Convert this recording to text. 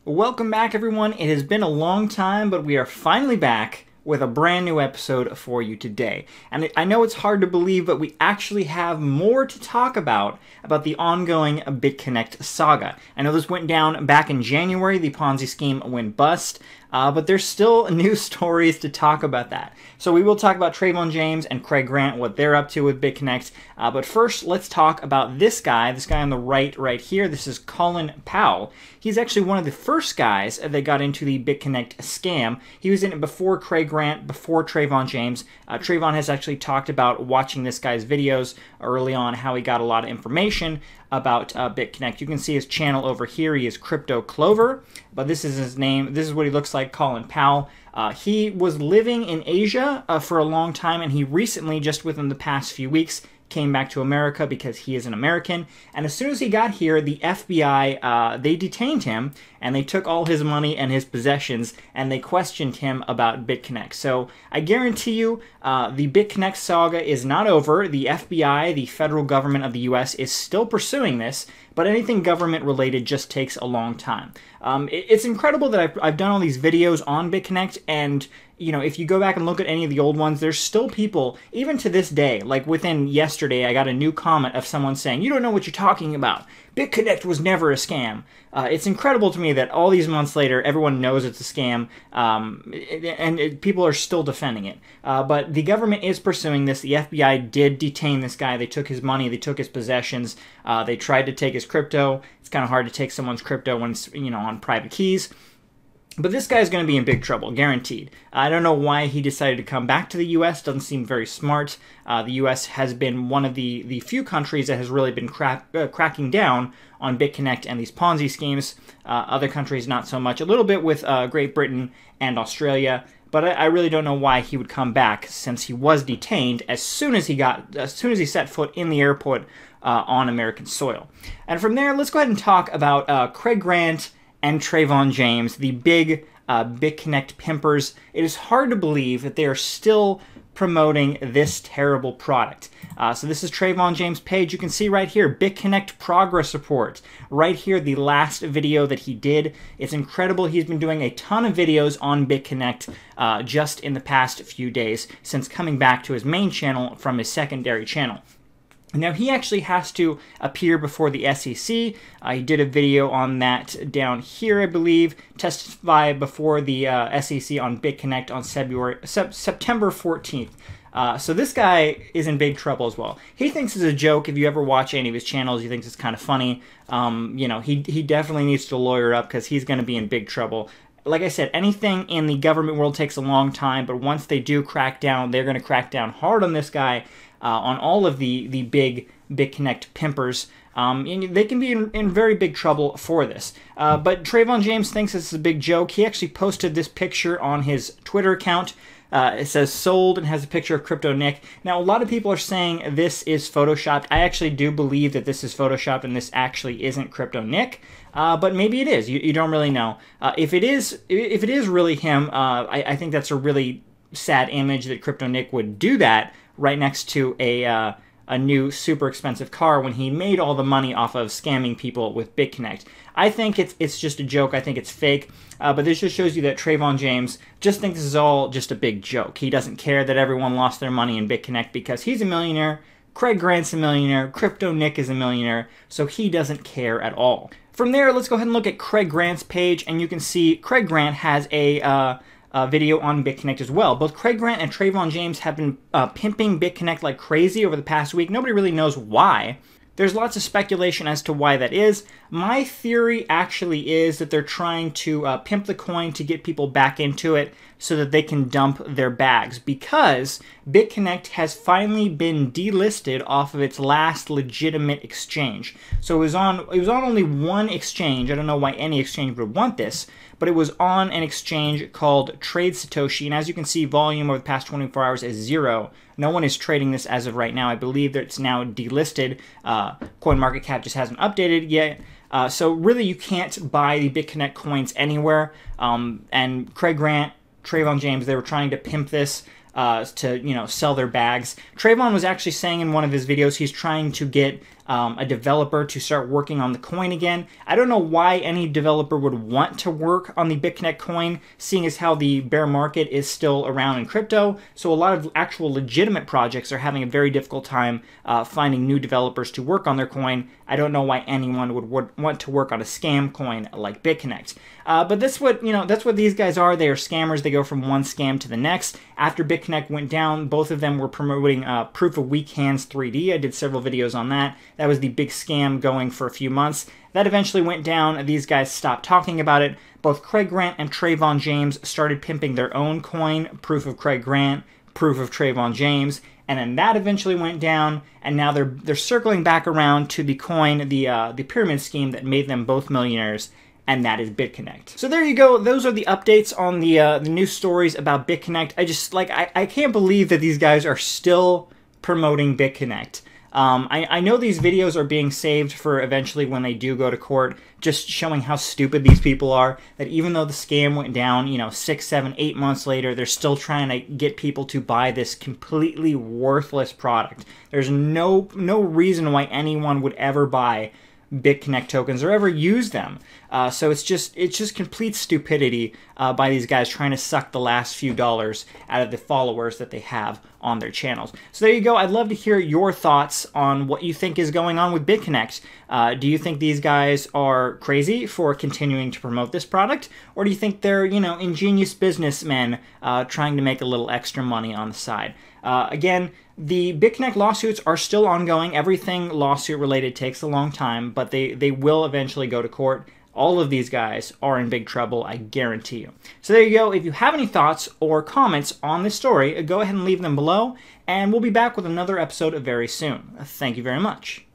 Welcome back, everyone. It has been a long time, but we are finally back with a brand new episode for you today. And I know it's hard to believe, but we actually have more to talk about the ongoing BitConnect saga. I know this went down back in January. The Ponzi scheme went bust, but there's still new stories to talk about that. So we will talk about Trevon James and Craig Grant, what they're up to with BitConnect. But first, let's talk about this guy on the right here. This is Colin Powell. He's actually one of the first guys that got into the BitConnect scam. He was in it before Craig Grant, before Trevon James. Trevon has actually talked about watching this guy's videos early on, how he got a lot of information about BitConnect. You can see his channel over here. He is Crypto Clover, but this is his name. This is what he looks like, Colin Powell. He was living in Asia for a long time, and he recently, just within the past few weeks, came back to America because he is an American. And as soon as he got here, the F.B.i, they detained him, and they took all his money and his possessions, and they questioned him about BitConnect. So I guarantee you, the BitConnect saga is not over. The F.B.i, the federal government of the U.S., is still pursuing this, but anything government-related just takes a long time. It's incredible that I've done all these videos on BitConnect, and you know, if you go back and look at any of the old ones, there's still people, even to this day, like within yesterday, I got a new comment of someone saying, "You don't know what you're talking about. BitConnect was never a scam." It's incredible to me that all these months later, everyone knows it's a scam, and people are still defending it. But the government is pursuing this. The FBI did detain this guy. They took his money. They took his possessions. They tried to take his crypto. It's kind of hard to take someone's crypto when it's, you know, on private keys. But this guy's going to be in big trouble, guaranteed. I don't know why he decided to come back to the U.S. Doesn't seem very smart. The U.S. has been one of the few countries that has really been cracking down on BitConnect and these Ponzi schemes. Other countries, not so much. A little bit with Great Britain and Australia. But I really don't know why he would come back, since he was detained as soon as he set foot in the airport on American soil. And from there, let's go ahead and talk about Craig Grant and Trevon James, the big BitConnect pimpers. It is hard to believe that they are still promoting this terrible product. So this is Trevon James' page. You can see right here, BitConnect progress report. Right here, the last video that he did. It's incredible. He's been doing a ton of videos on BitConnect just in the past few days since coming back to his main channel from his secondary channel. Now, he actually has to appear before the SEC. He did a video on that down here, I believe, testify before the SEC on BitConnect on September 14th. So this guy is in big trouble as well. He thinks it's a joke. If you ever watch any of his channels, he thinks it's kind of funny. You know, he definitely needs to lawyer up because he's going to be in big trouble. Like I said, anything in the government world takes a long time, but once they do crack down, they're going to crack down hard on this guy, on all of the big BitConnect pimpers. And they can be in very big trouble for this. But Trevon James thinks this is a big joke. He actually posted this picture on his Twitter account. It says sold and has a picture of Crypto Nick. Now, a lot of people are saying this is Photoshopped. I actually do believe that this is Photoshopped and this actually isn't Crypto Nick. But maybe it is. You don't really know. If it is really him, I think that's a really sad image that Crypto Nick would do that right next to a new super expensive car when he made all the money off of scamming people with BitConnect. I think it's just a joke. I think it's fake. But this just shows you that Trevon James just thinks this is all just a big joke. He doesn't care that everyone lost their money in BitConnect because he's a millionaire. Craig Grant's a millionaire. Crypto Nick is a millionaire. So he doesn't care at all. From there, let's go ahead and look at Craig Grant's page, and you can see Craig Grant has a video on BitConnect as well. Both Craig Grant and Trevon James have been pimping BitConnect like crazy over the past week. Nobody really knows why. There's lots of speculation as to why that is. My theory actually is that they're trying to pimp the coin to get people back into it so that they can dump their bags, because BitConnect has finally been delisted off of its last legitimate exchange. So it was on only one exchange. I don't know why any exchange would want this, but it was on an exchange called Trade Satoshi, and as you can see, volume over the past 24 hours is 0. No one is trading this as of right now. I believe that it's now delisted. CoinMarketCap just hasn't updated yet. So really, you can't buy the BitConnect coins anywhere. And Craig Grant, Trevon James, they were trying to pimp this to, you know, sell their bags. Trevon was actually saying in one of his videos he's trying to get a developer to start working on the coin again. I don't know why any developer would want to work on the BitConnect coin, seeing as how the bear market is still around in crypto. So a lot of actual legitimate projects are having a very difficult time finding new developers to work on their coin. I don't know why anyone would want to work on a scam coin like BitConnect. But that's what, that's what these guys are. They are scammers. They go from one scam to the next. After BitConnect went down, both of them were promoting Proof of Weak Hands 3D. I did several videos on that. That was the big scam going for a few months. That eventually went down. These guys stopped talking about it. Both Craig Grant and Trevon James started pimping their own coin, Proof of Craig Grant, Proof of Trevon James, and then that eventually went down, and now they're circling back around to the coin, the pyramid scheme that made them both millionaires, and that is BitConnect. So there you go. Those are the updates on the news stories about BitConnect. I can't believe that these guys are still promoting BitConnect. I know these videos are being saved for eventually when they do go to court, just showing how stupid these people are, that even though the scam went down, 6, 7, 8 months later, they're still trying to get people to buy this completely worthless product. There's no reason why anyone would ever buy BitConnect tokens or ever use them. So it's just complete stupidity by these guys trying to suck the last few dollars out of the followers that they have on their channels. So there you go. I'd love to hear your thoughts on what you think is going on with BitConnect. Do you think these guys are crazy for continuing to promote this product? Or do you think they're, ingenious businessmen trying to make a little extra money on the side? Again, the BitConnect lawsuits are still ongoing. Everything lawsuit related takes a long time, but they will eventually go to court. All of these guys are in big trouble, I guarantee you. So there you go. If you have any thoughts or comments on this story, go ahead and leave them below, and we'll be back with another episode very soon. Thank you very much.